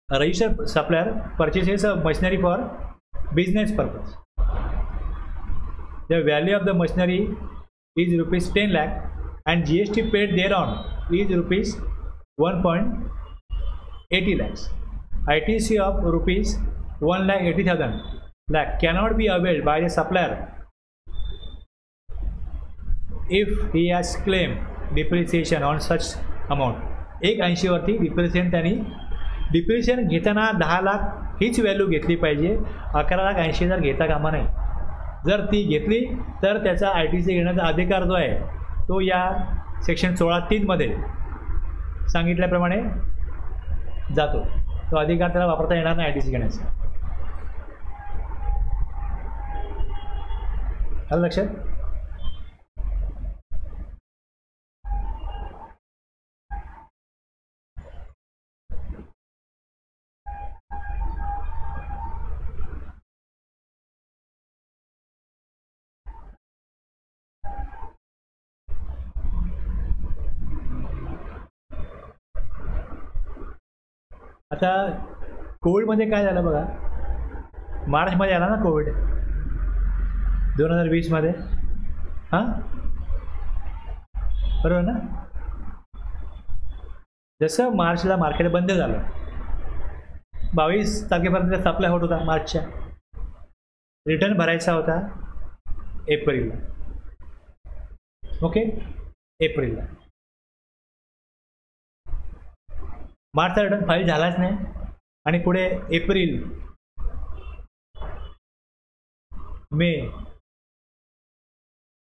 A registered supplier purchases a machinery for business purpose. The value of the machinery is rupees 10 lakh and GST paid thereon is rupees 1.80 lakhs. ITC of rupees 1,80,000 lakh cannot be availed by the supplier if he has claimed depreciation on such amount. 1.80 वरती depreciation त्यांनी depreciation घेताना 10 लाख हीच value घेतली पाहिजे, 11,80,000 घेता कामा नाही. जर ती घेतली तर त्याचा ITC घेण्याचा अधिकार जो आहे तो या सेक्शन 16(3) मध्ये सांगितल्याप्रमाणे जातो. तो अधिकार त्याला वापरता येणार नाही ITC घेण्याचा. आलं लक्षात? आता कोविडमध्ये काय झालं बघा, मार्चमध्ये आला ना कोविड 2020 मध्ये. हां बरोबर ना. जसं मार्चला मार्केट बंद झालं, 22 तारखेपर्यंत सप्लाय होत होता मार्चच्या, रिटर्न भरायचा होता एप्रिलला. ओके, एप्रिलला मार्चचा रिटर्न फाईल झालाच नाही आणि पुढे एप्रिल, मे,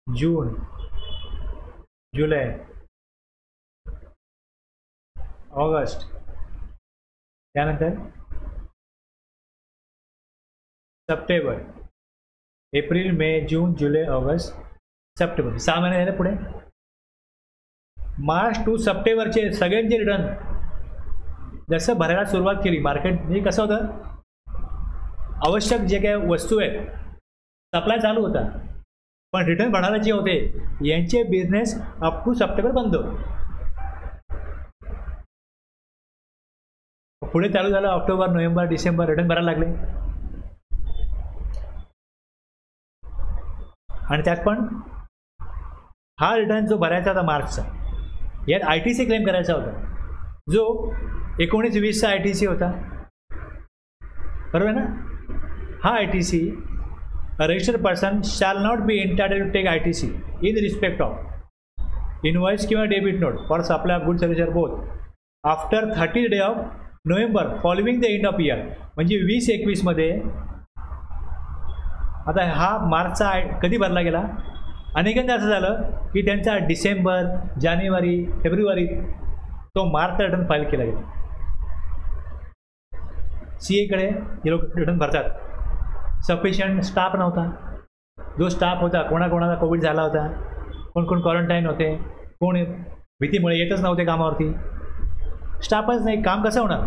जून, जुलै, ऑगस्ट, त्यानंतर सप्टेंबर, एप्रिल, मे, जून, जुलै, ऑगस्ट, सप्टेंबर, 6 महिने झाले. पुढे मार्च टू सप्टेंबरचे सगळ्यांचे रिटर्न जसं भरायला सुरुवात केली मार्केट, म्हणजे कसं होतं, आवश्यक जे काही वस्तू आहेत सप्लाय चालू होता, पण रिटर्न भरणारे जे होते यांचे बिझनेस अप टू सप्टेंबर बंद होते. पुढे चालू झालं ऑक्टोबर, नोव्हेंबर, डिसेंबर, रिटर्न भरायला लागले. आणि त्यात पण हा रिटर्न जो भरायचा होता मार्चचा, यात ITC क्लेम करायचा होता, जो 19-20चा ITC होता, बरोबर ना. हा ITC, a registered person shall not be entitled to take ITC in respect of invoice किंवा debit note for supply of goods services both after 30th day of November following the end of year. म्हणजे 20-21 मध्ये. आता हा मार्चचा कधी भरला गेला, अनेकांना असं झालं की त्यांचा डिसेंबर, जानेवारी, फेब्रुवारी तो मार्चचा रिटर्न फाईल केला गेला. CA कडे हे लोक रिटर्न भरतात. सफिशियंट स्टाफ नव्हता, जो स्टाफ होता कोणाकोणाला कोविड झाला होता, कोण कोण क्वारंटाईन होते, कोण भीतीमुळे येतच नव्हते कामावरती, स्टाफच नाही, काम कसं होणार.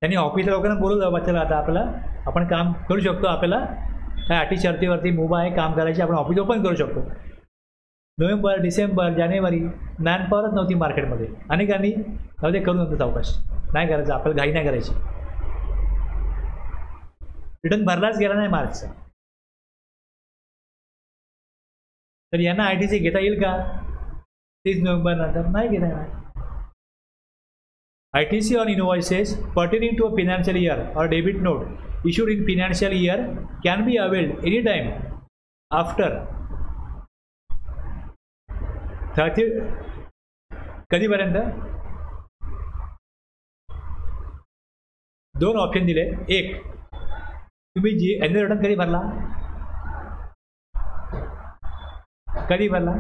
त्यांनी ऑफिसच्या लोकांना बोलवलं, बच्चाला आता आपल्याला आपण काम करू शकतो, आपल्याला काय अटी शर्तीवरती मुभा आहे काम करायची, आपण ऑफिस ओपन करू शकतो. नोव्हेंबर, डिसेंबर, जानेवारी मॅनपॉवरच नव्हती मार्केटमध्ये. अनेकांनी ते करू नव्हतं, सावकाश नाही करायचं, आपल्याला घाई नाही करायची. रिटर्न भरलाच गेला नाही मार्चचा. तर यांना ITC घेता येईल का 30 नोव्हेंबर नंतर? नाही घेता येणार. ITC on invoices pertaining to a financial year or debit note issued in financial year can be availed any time after 30. कधीपर्यंत? 2 ऑप्शन दिले. एक, तुम्ही जी एन्युअल रिटर्न कधी भरला, कधी भरला,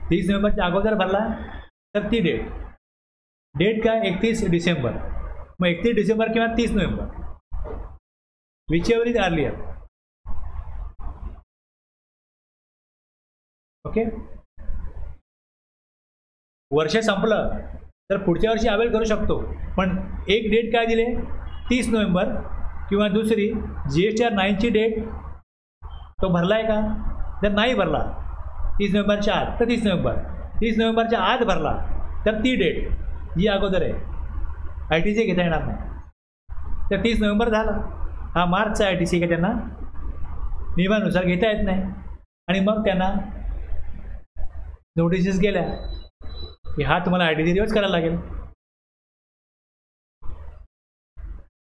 30 नोव्हेंबरच्या अगोदर भरला तर ती डेट काय, 31 डिसेंबर. मग 31 डिसेंबर किंवा 30 November, whichever is earlier. Okay, वर्ष संपलं तर पुढच्या वर्षी अवेल करू शकतो, पण एक डेट काय दिले, 30 नोव्हेंबर किंवा दुसरी GSTR 9ची डेट, तो भरला आहे का? जर नाही भरला 30 नोव्हेंबरच्या आत तर 30 नोव्हेंबर, 30 नोव्हेंबरच्या आत भरला तर ती डेट जी अगोदर आहे ITC घेता येणार नाही. तर 30 नोव्हेंबर झाला, हा मार्चचा ITC का त्यांना नियमानुसार घेता येत नाही. आणि मग त्यांना नोटिसेस गेल्या की हा तुम्हाला ITC रिवर्स करायला लागेल.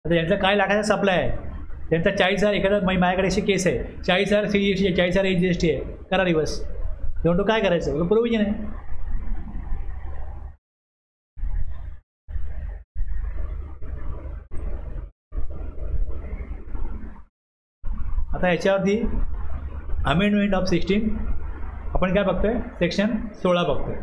आता यांचा काय लाखाचा सप्लाय आहे, त्यांचा 40,000 एखादा माझ्याकडे अशी केस आहे 40,000 CGST आहे, 40,000 GST आहे, करा रिवर्स. तेव्हा तो काय करायचं, प्रोव्हिजन आहे. आता याच्यावरती अमेंडमेंट ऑफ 16 आपण काय बघतोय, सेक्शन 16 बघतोय.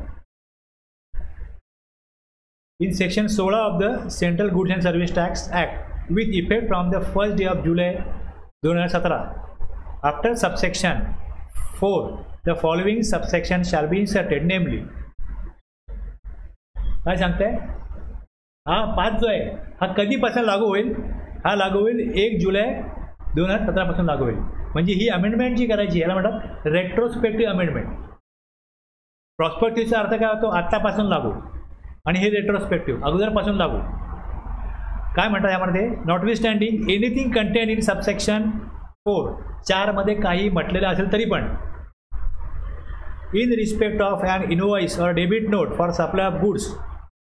In section 16 of the central goods and service tax act with effect from the 1st day of July 2017 after subsection 4 the following subsection shall be inserted, नेमली. काय सांगताय, हा 5 जो आहे हा कधीपासून लागू होईल, हा लागू होईल 1 जुलै 2017 पासून लागू होईल. म्हणजे ही अमेंडमेंट जी करायची याला म्हणतात रेट्रोस्पेक्टिव्ह अमेंडमेंट. प्रॉस्पेक्टिव्हचा अर्थ काय होतो, आत्तापासून लागू, आणि हे रेट्रोस्पेक्टिव्ह अगोदरपासून लागू. काय म्हणतात यामध्ये, notwithstanding anything contain in subsection 4 मध्ये काही म्हटलेलं असेल तरी पण, in respect of an invoice or debit note for supply of goods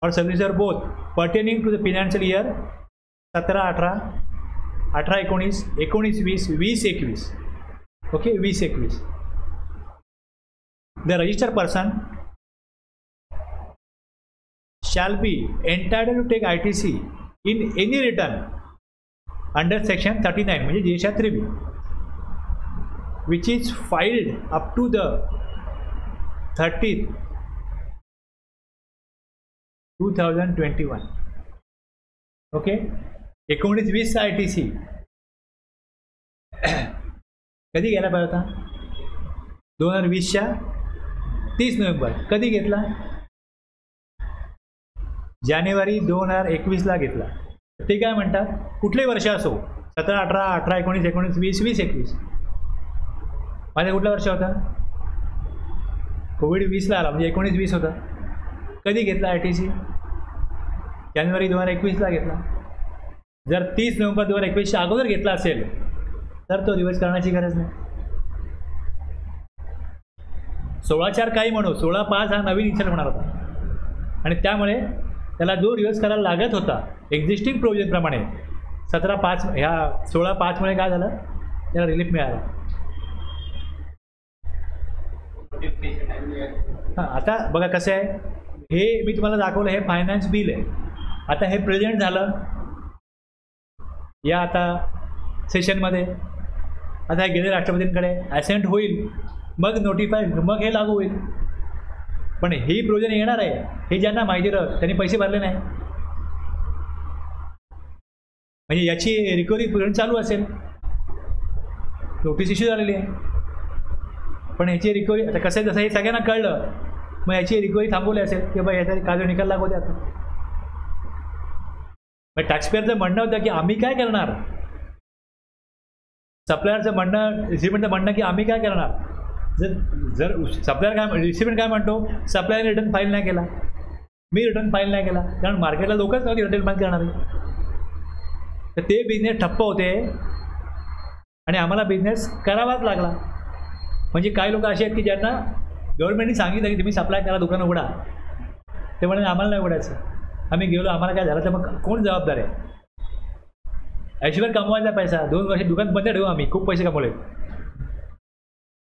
or service or both pertaining to the financial year 17-18, 18-19, 19-20, 20-21. Okay, 20-21. The registered person shall be entitled to take ITC in any return under section 39 म्हणजे GST 3B which is filed up to the 30th 2021. Okay, 19-20 ITC कधी घ्यायला पाहिजे होता, 2020च्या 30 November. कधी घेतला, जानेवारी 2021ला घेतला. ते काय म्हणतात, कुठलेही वर्ष असो, 17, 18, 18, 19, 19, 20, 20, 21. माझा कुठला वर्ष होता, कोविड 20ला आला म्हणजे 19-20 होता. कधी घेतला ITC, जानेवारी 2021ला घेतला. जर 30 नोव्हेंबर 2021च्या अगोदर घेतला असेल तर तो रिवर्स करण्याची गरज नाही. 16/4 काही म्हणू, 16/5 हा नवीन इन्सर्ट होणार होता आणि त्यामुळे त्याला जो रिवर्स करायला लागत होता एक्झिस्टिंग प्रोव्हिजनप्रमाणे 17/5 ह्या 16/5 मुळे काय झालं, त्याला रिलीफ मिळाला. हां, आता बघा कसं आहे, हे मी तुम्हाला दाखवलं, हे फायनान्स बिल आहे. आता हे प्रेझेंट झालं या आता सेशनमध्ये, आता हे गेले राष्ट्रपतींकडे ॲसेंट होईल, मग नोटिफाय, मग हे लागू होईल. पण ही प्रोव्हिजन येणार आहे हे ज्यांना माहिती राहत त्यांनी पैसे भरले नाही, म्हणजे याची रिकव्हरी प्रोव्हिजन चालू असेल, नोटीस इश्यू झालेली आहे, पण ह्याची रिकव्हरी आता कसं आहे, जसं हे सगळ्यांना कळलं मग याची रिकव्हरी थांबवली असेल की बाबा याचा काय निकाल लागू द्या. मग टॅक्सपेअरचं म्हणणं होतं की आम्ही काय करणार, सप्लायरचं म्हणणं, रिसिपेंटचं म्हणणं की आम्ही काय करणार. जर सप्लायर काय, रिसिपेंट काय म्हणतो, सप्लायरने रिटर्न फाईल नाही केला, मी रिटर्न फाईल नाही केला, कारण मार्केटला लोकच नव्हती रिटर्न फाईल करणारी, तर ते बिझनेस ठप्प होते आणि आम्हाला बिझनेस करावाच लागला. म्हणजे काही लोक असे आहेत की ज्यांना गव्हर्नमेंटने सांगितलं की तुम्ही सप्लाय करा, दुकान उघडा, ते म्हणे आम्हाला नाही उघडायचं. आम्ही गेलो, आम्हाला काय झालं तर मग कोण जबाबदार आहे. ऐश्वर कमवायचा पैसा, 2 वर्ष दुकान बंद ठेवू, आम्ही खूप पैसे कमवले.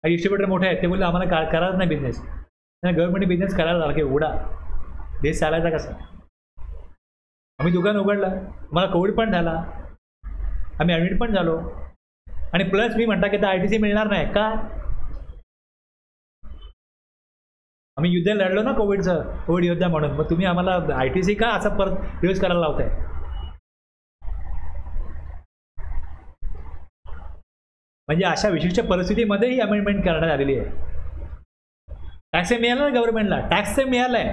आणि डिस्ट्रीब्युटर मोठे आहेत ते बोलले आम्हाला करायचं नाही बिझनेस, आणि गव्हर्नमेंटने बिझनेस करायला लागला की उघडा, देश चालायचा कसा. आम्ही दुकान उघडलं, मला कोविड पण झाला, आम्ही ॲडमिट पण झालो, आणि प्लस मी म्हणता की आता ITC मिळणार नाही का, आम्ही युद्ध लढलो ना कोविडचं, कोविड योद्धा म्हणून, मग तुम्ही आम्हाला ITC का असं परत यूज करायला लावताय. म्हणजे अशा विशिष्ट परिस्थितीमध्ये ही अमेंडमेंट करण्यात आलेली आहे. टॅक्स मिळाला ना गव्हर्नमेंटला, टॅक्स मिळाला आहे,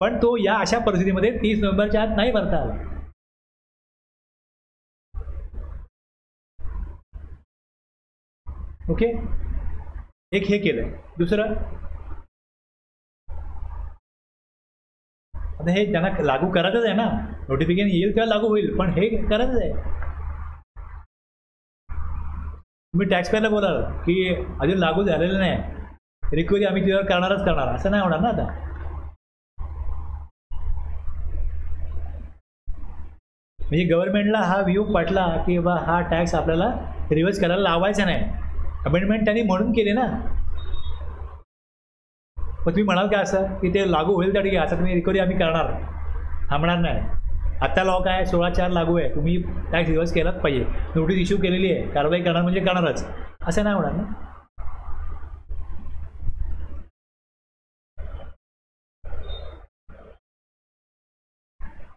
पण तो या अशा परिस्थितीमध्ये 30 नोव्हेंबरच्या आत नाही भरता आला. ओके, एक हे केलंय. दुसरं आता हे त्यांना लागू करायचंच आहे ना, नोटिफिकेशन येईल तेव्हा लागू होईल, पण हे करायचंच आहे. तुम्ही टॅक्सपेअरला बोलाल की अजून लागू झालेलं नाही, रिकव्हरी आम्ही तुझ्यावर करणार, असं नाही होणार ना. आता म्हणजे गव्हर्नमेंटला हा व्ह्यू पटला की बा हा टॅक्स आपल्याला रिव्हर्स करायला लावायचा नाही, अमेंडमेंट त्यांनी म्हणून केली ना. मग तुम्ही म्हणाल का असं की ते लागू होईल त्या ठीक आहे, असं तुम्ही रिकव्हरी आम्ही करणार, थांबणार नाही. आत्ता लॉ काय 16/4 लागू आहे, तुम्ही टॅक्स रिव्हर्स केलाच पाहिजे, नोटीस इश्यू केलेली आहे, कारवाई करणार म्हणजे करणारच, असं नाही होणार ना.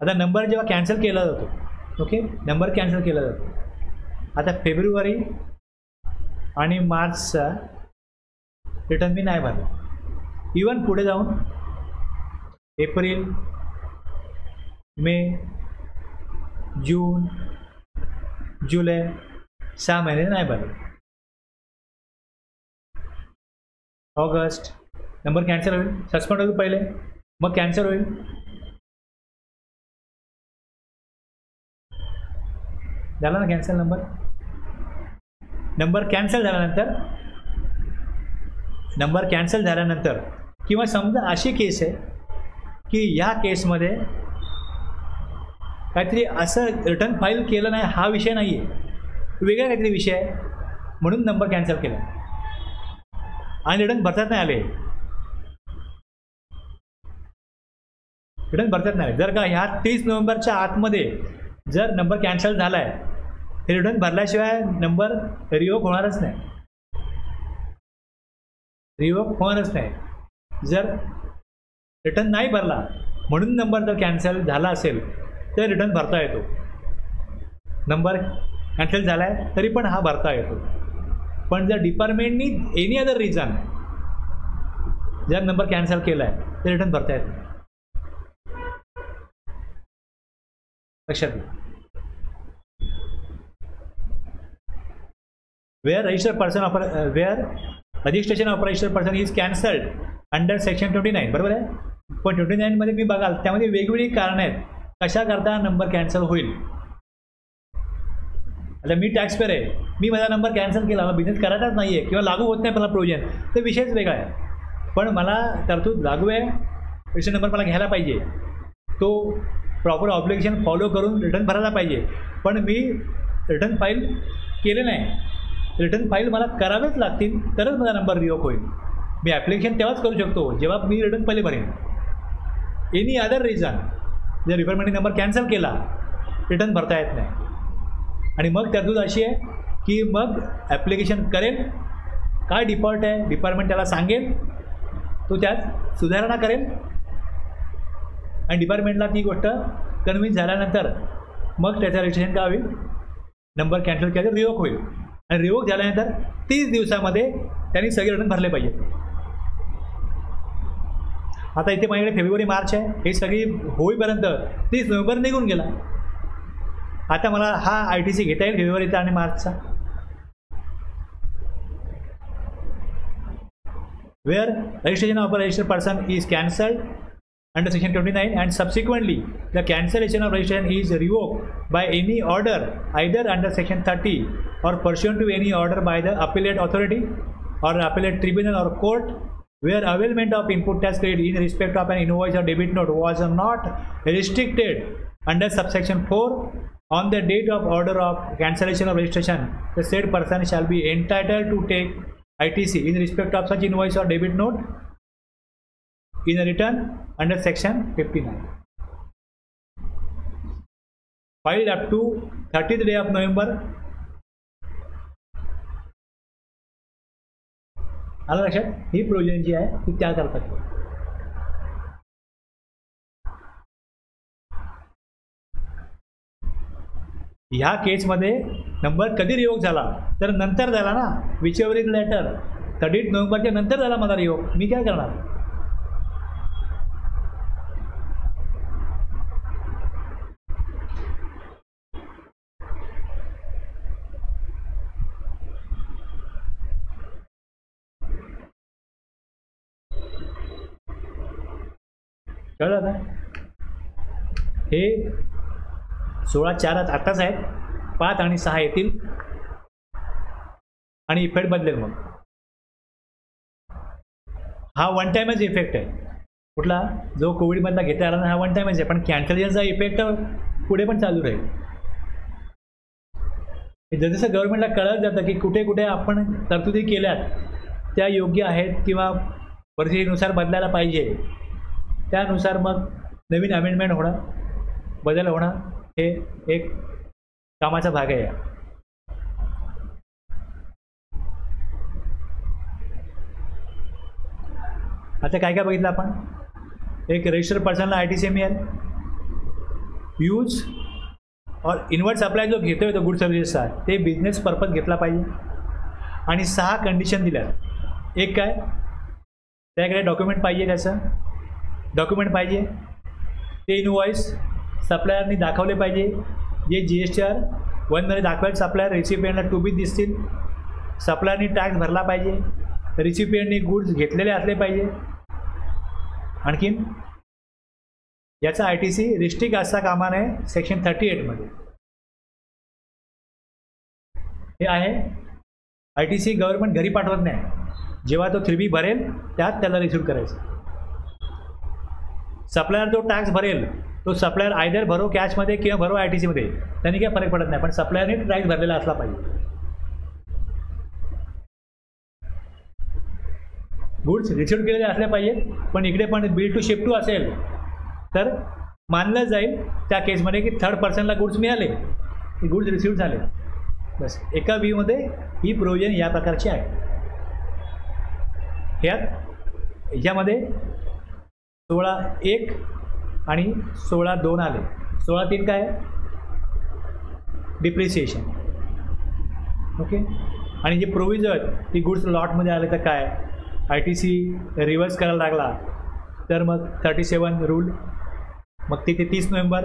आता नंबर जेव्हा कॅन्सल केला जातो, ओके, नंबर कॅन्सल केला जातो. आता फेब्रुवारी आणि मार्चचा रिटर्न मी नाही भरला, इवन पुढे जाऊन एप्रिल, मे, जून, जुलै 6 महिने नाही भरले. ऑगस्ट नंबर कॅन्सल होईल, सस्पेंड होईल पहिले, मग कॅन्सल होईल. झाला ना कॅन्सल नंबर कॅन्सल झाल्यानंतर किंवा समजा अशी केस आहे की ह्या केसमध्ये काहीतरी असं रिटर्न फाईल केलं नाही, हा विषय नाही आहे, वेगळा काहीतरी विषय आहे, म्हणून नंबर कॅन्सल केला आणि रिटर्न भरतात नाही आले. रिटर्न भरतात नाही. जर का ह्या 30 नोव्हेंबरच्या आतमध्ये जर नंबर कॅन्सल झाला आहे, हे रिटर्न भरल्याशिवाय नंबर रिवोक होणारच नाही, जर रिटर्न नाही भरला म्हणून नंबर जर कॅन्सल झाला असेल तर रिटर्न भरता येतो. नंबर कॅन्सल झाला आहे तरी पण हा भरता येतो. पण जर डिपार्टमेंटनी एनी अदर रिझन जर नंबर कॅन्सल केला आहे तर रिटर्न भरता येतो. लक्षात घ्या. where registration of registered person is cancelled under section 29, बरोबर आहे. पण 29 मध्ये मी बघाल त्यामध्ये वेगवेगळी कारणं आहेत कशा करता नंबर कॅन्सल होईल. आता मी टॅक्सपेअर आहे, मी माझा नंबर कॅन्सल केला, मला बिझनेस करायचाच नाही आहे किंवा लागू होत नाही मला प्रोव्हिजन, तर विषयच वेगळा आहे. पण मला तरतूद लागू आहे, रजिस्टर नंबर मला घ्यायला पाहिजे, तो प्रॉपर ऑब्लिगेशन फॉलो करून रिटर्न भरायला पाहिजे. पण मी रिटर्न फाईल केले नाही, रिटर्न फाईल मला करावेच लागतील तरच माझा नंबर रिवोक होईल. मी ॲप्लिकेशन तेव्हाच करू शकतो जेव्हा मी रिटर्न पहिले भरेन. एनी अदर रिझन जर डिपार्टमेंटने नंबर कॅन्सल केला रिटर्न भरता येत नाही. आणि मग तरतूद अशी आहे की मग ॲप्लिकेशन करेल, काय डिफॉल्ट आहे डिपार्टमेंट त्याला सांगेल, तो त्यात सुधारणा करेल आणि डिपार्टमेंटला ती गोष्ट कन्व्हिन्स झाल्यानंतर मग त्याचं रजिस्ट्रेशन काय होईल, नंबर कॅन्सल केला तर रिवोक होईल. आणि रिवोक झाल्यानंतर 30 दिवसामध्ये त्यांनी सगळे रिटर्न भरले पाहिजे. आता इथे माझ्याकडे फेब्रुवारी मार्च आहे, हे सगळी होईपर्यंत 30 नोव्हेंबर निघून गेला. आता मला हा ITC घेता येईल फेब्रुवारीचा आणि मार्चचा. Where registration of a registered person is cancelled under section 29 and subsequently the cancellation of registration is revoked by any order either under section 30 or pursuant to any order by the appellate authority or appellate tribunal or court where availment of input tax credit in respect of an invoice or debit note was not restricted under subsection 4 on the date of order of cancellation of registration, the said person shall be entitled to take ITC in respect of such invoice or debit note in a return under section 59 filed up to 30th day of November. आलं लक्षात. ही provision जी आहे ती त्या करतात. ह्या केसमध्ये number कधी revoke झाला तर नंतर झाला ना, विच एव्हर इज लेटर 30 नोव्हेंबरच्या नंतर झाला माझा रिवोक. मी काय करणार. कळलं आता. हे 16/4 आत्ताच आहेत, 5 आणि 6 येतील आणि इफेक्ट बदलेल. मग हा वन टाइमच इफेक्ट आहे. कुठला जो कोविडमधला घेता आला ना, हा वन टाइमच आहे. पण कॅन्सलेशनचा इफेक्ट पुढे पण चालू राहील. जसं गव्हर्नमेंटला कळत जातं की कुठे कुठे आपण तरतुदी केल्यात त्या योग्य आहेत किंवा परिस्थितीनुसार बदलायला पाहिजे, त्यानुसार मग नवीन अमेंडमेंट होणं, बदल होणं हे एक कामाचा भाग आहे. आता काय काय बघितलं आपण? एक रजिस्टर्ड पर्सनला ITC मिळेल. यूज और इनवर्ट सप्लाय जो घेतोय तो गुड सर्व्हिसेसचा ते बिझनेस पर्पज घेतला पाहिजे. आणि 6 कंडिशन दिल्या. एक काय, त्याकडे डॉक्युमेंट पाहिजे, त्याचं डॉक्युमेंट पाहिजे, ते इनवॉइस सप्लायरनी दाखवले पाहिजे, जे GSTR 1मध्ये दाखवायला सप्लायर रिसिपियंटला टू बी दिसतील. सप्लायरनी टॅक्स भरला पाहिजे, रिसिपियंटनी गुड्स घेतलेले असले पाहिजे. आणखीन याचा ITC रिस्ट्रिक्ट असता कामा नये सेक्शन 38मध्ये. हे आहे ITC गव्हर्नमेंट घरी पाठवत नाही. जेव्हा तो 3B भरेल त्यात त्याला रिसीव करायचं. सप्लायर जो टॅक्स भरेल तो सप्लायर आयदर भरो कॅशमध्ये किंवा भरो ITCमध्ये, त्यांनी काही फरक पडत नाही, पण सप्लायरने टॅक्स भरलेला असला पाहिजे. गुड्स रिसीव केलेले असले पाहिजेत. पण इकडे पण बिल टू शिप टू असेल तर मानलं जाईल त्या केसमध्ये की थर्ड पर्सनला गुड्स मिळाले, गुड्स रिसीव झाले. बस एका व्ह्यूमध्ये ही प्रोव्हिजन या प्रकारची आहे. ह्यामध्ये 16(1) आणि 16(2) आले. 16(3) काय? डिप्रिसिएशन. ओके. आणि जे प्रोव्हिजन ती गुड्स लॉटमध्ये आले तर काय, ITC रिव्हर्स करायला लागला तर मग 37 रूल, मग तिथे 30 नोव्हेंबर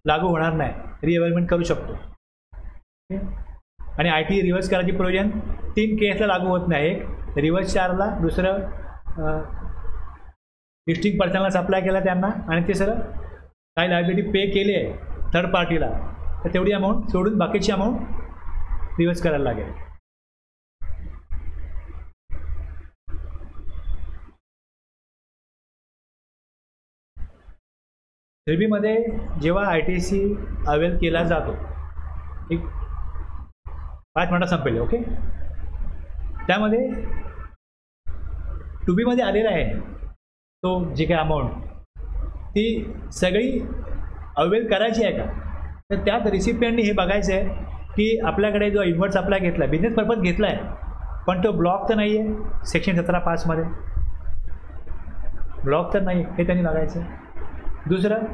लागू होणार नाही, रिअवेलमेंट करू शकतो. आणि IT रिव्हर्स करायची प्रोव्हिजन 3 केसला लागू होत नाही. एक रिव्हर्स चार्जला, दुसरं डिस्ट्रिक्ट पर्सनला सप्लाय केला त्यांना, आणि तिसरं काही लायबिलिटी पे केली आहे थर्ड पार्टीला तर तेवढी अमाऊंट सोडून बाकीची अमाऊंट रिव्हर्स करायला लागेल. मध्ये जेव्हा ITC अवेल केला जातो, एक 5 मिनिटात संपेल. ओके. त्यामध्ये टू बीमध्ये आलेला आहे तो जी काय अमाऊंट ती सगळी अवेल करायची आहे का, तर त्यात रिसिपियंटनी हे बघायचं आहे की आपल्याकडे जो इन्व्हर्ट सप्लाय घेतला आहे, बिझनेस पर्पज घेतला आहे, पण तो ब्लॉक तर नाही आहे सेक्शन 17(5) ब्लॉक तर नाही, हे त्यांनी बघायचं आहे. दुसरं,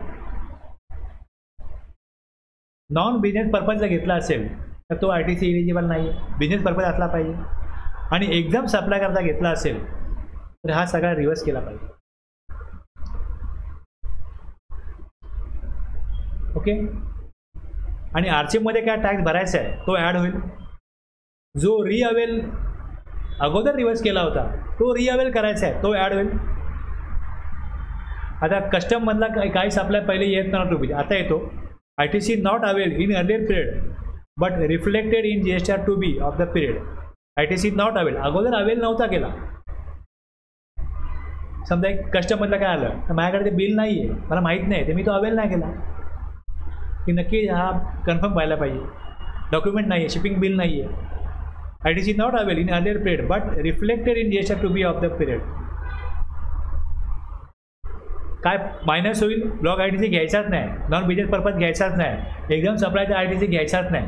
नॉन बिझनेस पर्पज जर घेतला असेल तर तो ITC इलिजिबल नाही आहे, बिझनेस पर्पज असला पाहिजे. आणि एक्झाम सप्लाय करता घेतला असेल तर हा सगळा रिव्हर्स केला पाहिजे. ओके. आणि RCMमध्ये काय टॅक्स भरायचा आहे तो ॲड होईल. जो रिअवेल अगोदर रिव्हर्स केला होता तो रिअवेल करायचा आहे, तो ॲड होईल. आता कस्टममधला काही सप्लाय पहिले येत नव्हता टू बी, आता येतो. ITC not avail in earlier period but reflected in GSTR 2B of the period. ITC not avail, अगोदर अवेल नव्हता केला. समजा एक कस्टमरला काय आलं तर माझ्याकडे ते बिल नाही आहे, मला माहीत नाही, ते मी तो अवेल नाही केला, की नक्की हा कन्फर्म व्हायला पाहिजे. डॉक्युमेंट नाही आहे, शिपिंग बिल नाही आहे. ITC not avail in earlier period but reflected in GSTR 2B of the period. काय मायनस होईल? ब्लॉक ITC घ्यायचाच नाही, नॉन बिझनेस पर्पज घ्यायचाच नाही, एकदम सप्लायचा ITC घ्यायचाच नाही.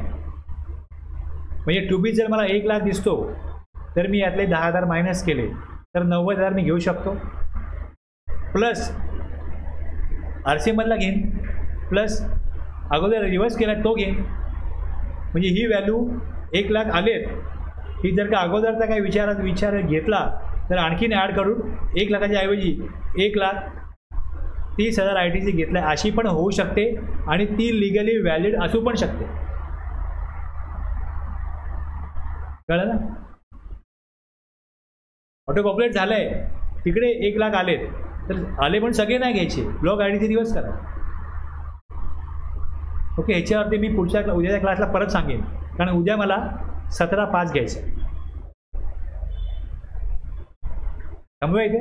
म्हणजे टू बी जर मला 1 लाख दिसतो तर मी यातले 10,000 मायनस केले तर 90,000 मी घेऊ शकतो. प्लस RCMमधला घेईन, प्लस अगोदर रिव्हर्स केला तो घेईन. म्हणजे ही व्हॅल्यू 1 लाख आलेत, ही जर का अगोदरचा काही विचार घेतला तर आणखीन ॲड करून 1 लाखाच्या ऐवजी 1,30,000 ITC घेतला अशी पण होऊ शकते आणि ती लिगली व्हॅलिड असू पण शकते. कळलं ना? ऑटो कॉम्प्लेट झालं आहे, तिकडे 1 लाख आलेत, तर आले पण सगळे नाही घ्यायचे, ब्लॉक आय टीचे दिवस करा. ओके, ह्याच्यावरती मी उद्याच्या क्लासला परत सांगेन, कारण उद्या मला 17/5 घ्यायचं. थांबूया इथे.